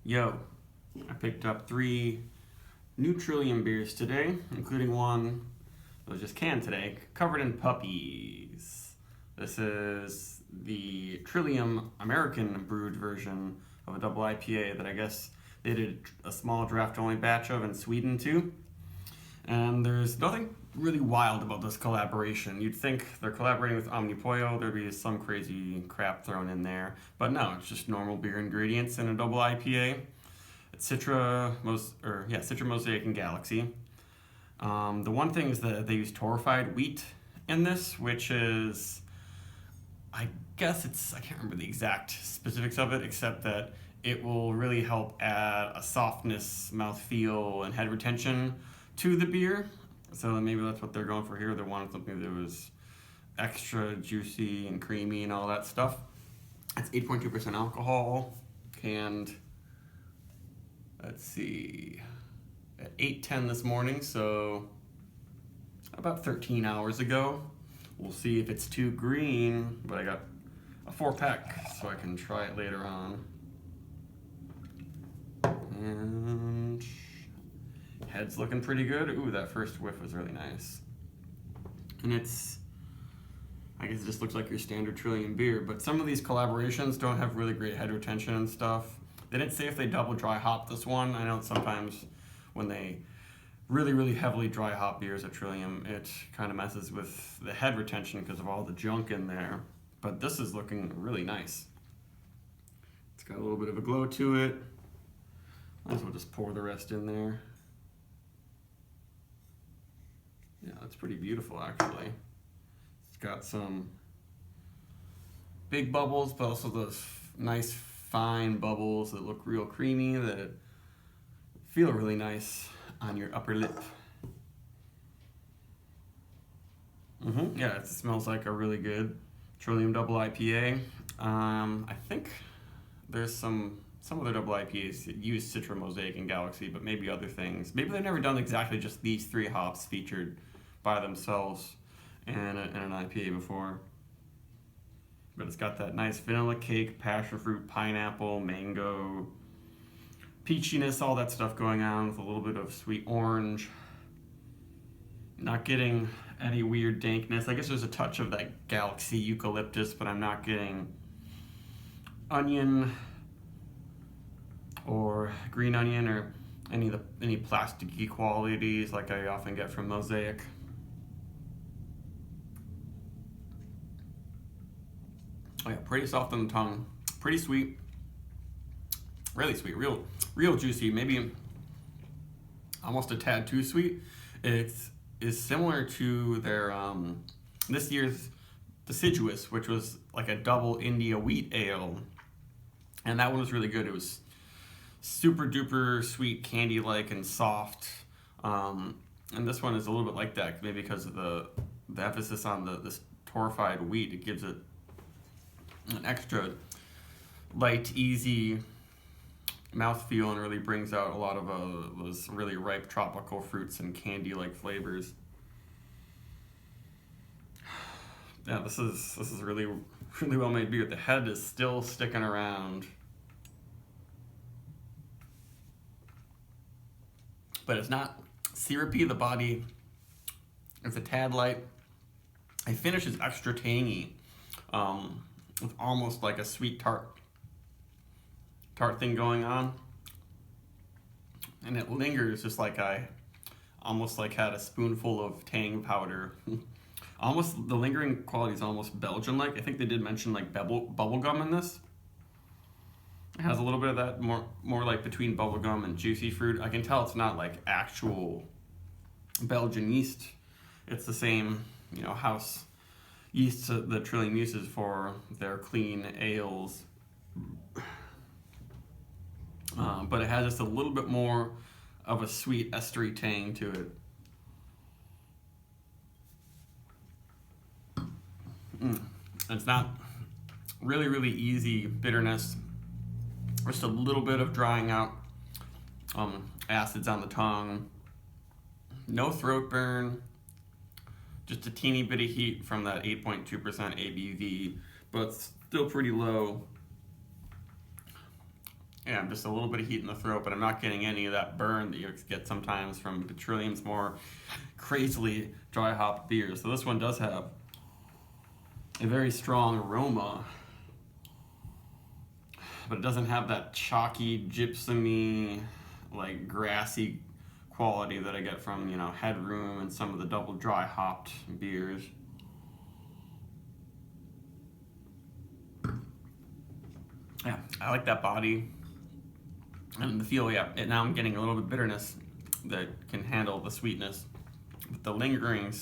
Yo, I picked up 3 new Trillium beers today, including one that was just canned today, covered in Puppies. This is the Trillium American brewed version of a double IPA that I guess they did a small draft only batch of in Sweden too. And there's nothing really wild about this collaboration. You'd think they're collaborating with Omnipollo, there'd be some crazy crap thrown in there. But no, it's just normal beer ingredients in a double IPA. It's Citra Mosaic and Galaxy. The one thing is that they use torrefied wheat in this, which is, I can't remember the exact specifics of it, except that it will really help add a softness, mouthfeel, and head retention to the beer. So maybe that's what they're going for here. They wanted something that was extra juicy and creamy and all that stuff. It's 8.2% alcohol, canned, let's see, at 8:10 this morning, so about 13 hours ago. We'll see if it's too green, but I got a 4-pack, so I can try it later on. And head's looking pretty good. Ooh, that first whiff was really nice. And I guess it just looks like your standard Trillium beer, but some of these collaborations don't have really great head retention and stuff. They didn't say if they double dry hop this one. I know sometimes when they really heavily dry hop beers at Trillium, it kind of messes with the head retention because of all the junk in there. But this is looking really nice. It's got a little bit of a glow to it. Might as well just pour the rest in there. Yeah, that's pretty beautiful actually. It's got some big bubbles, but also those nice fine bubbles that look real creamy that feel really nice on your upper lip. Yeah, it smells like a really good Trillium double IPA. I think there's some other double IPAs that use Citra Mosaic and Galaxy, but maybe other things. Maybe they've never done exactly just these 3 hops featured by themselves in an IPA before. But it's got that nice vanilla cake, passion fruit, pineapple, mango, peachiness, all that stuff going on with a little bit of sweet orange. Not getting any weird dankness. I guess there's a touch of that Galaxy eucalyptus, but I'm not getting onion or green onion or any plasticky qualities like I often get from Mosaic. Oh yeah, pretty soft on the tongue, pretty sweet, really sweet, real juicy, maybe almost a tad too sweet. It is similar to their this year's Deciduous, which was like a double India wheat ale, and that one was really good. It was super duper sweet, candy-like and soft, and this one is a little bit like that, maybe because of the emphasis on this torrefied wheat. It gives it an extra light, easy mouthfeel and really brings out a lot of those really ripe tropical fruits and candy-like flavors. Yeah, this is really well made beer. The head is still sticking around, but it's not syrupy. The body is a tad light. The finish is extra tangy. With almost like a sweet tart thing going on, and it lingers just like I almost like had a spoonful of tang powder. Almost the lingering quality is almost Belgian-like. I think they did mention like bubble gum in this. It has a little bit of that, more like between bubble gum and juicy fruit. I can tell it's not like actual Belgian yeast. It's the same, house yeast that Trillium uses for their clean ales. But it has just a little bit more of a sweet estery tang to it. It's not really easy bitterness. Just a little bit of drying out acids on the tongue. No throat burn. Just a teeny bit of heat from that 8.2% ABV, but still pretty low. Yeah, just a little bit of heat in the throat, but I'm not getting any of that burn that you get sometimes from the Trillium's more crazily dry hopped beers. So this one does have a very strong aroma, but it doesn't have that chalky, gypsum-y, like grassy quality that I get from, you know, Headroom and some of the double dry hopped beers. Yeah, I like that body and the feel. Yeah, and now I'm getting a little bit of bitterness that can handle the sweetness, but the lingering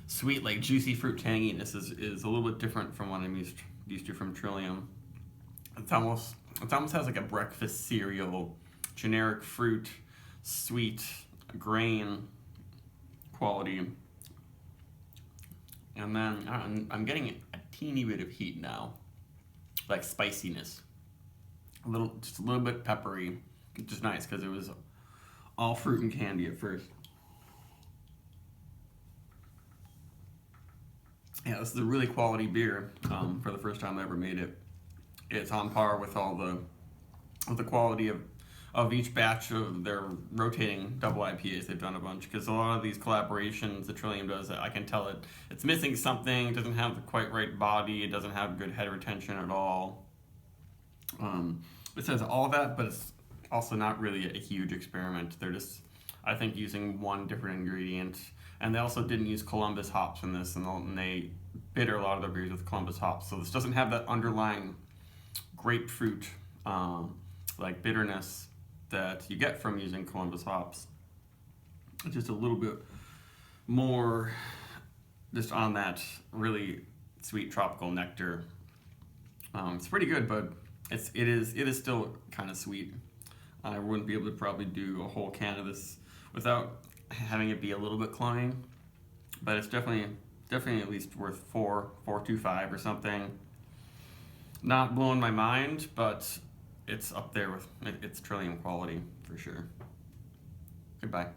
sweet, like juicy fruit tanginess is a little bit different from what I'm used to from Trillium. It almost has like a breakfast cereal, generic fruit, sweet grain quality, and then I'm getting a teeny bit of heat now, like spiciness, just a little bit peppery, which is nice because it was all fruit and candy at first. Yeah, this is a really quality beer for the first time I ever made it. It's on par with the quality of each batch of their rotating double IPAs. They've done a bunch, because a lot of these collaborations that Trillium does, I can tell it's missing something. It doesn't have the quite right body. It doesn't have good head retention at all. It says all that, but it's also not really a huge experiment. They're just, I think, using one different ingredient. And they also didn't use Columbus hops in this, and they bitter a lot of their beers with Columbus hops. So this doesn't have that underlying grapefruit like bitterness that you get from using Columbus hops. It's just a little bit more just on that really sweet tropical nectar. It's pretty good, but it is still kind of sweet. I wouldn't be able to probably do a whole can of this without having it be a little bit cloying, but it's definitely at least worth 4.25 or something. Not blowing my mind, but it's up there with its Trillium quality for sure. Goodbye.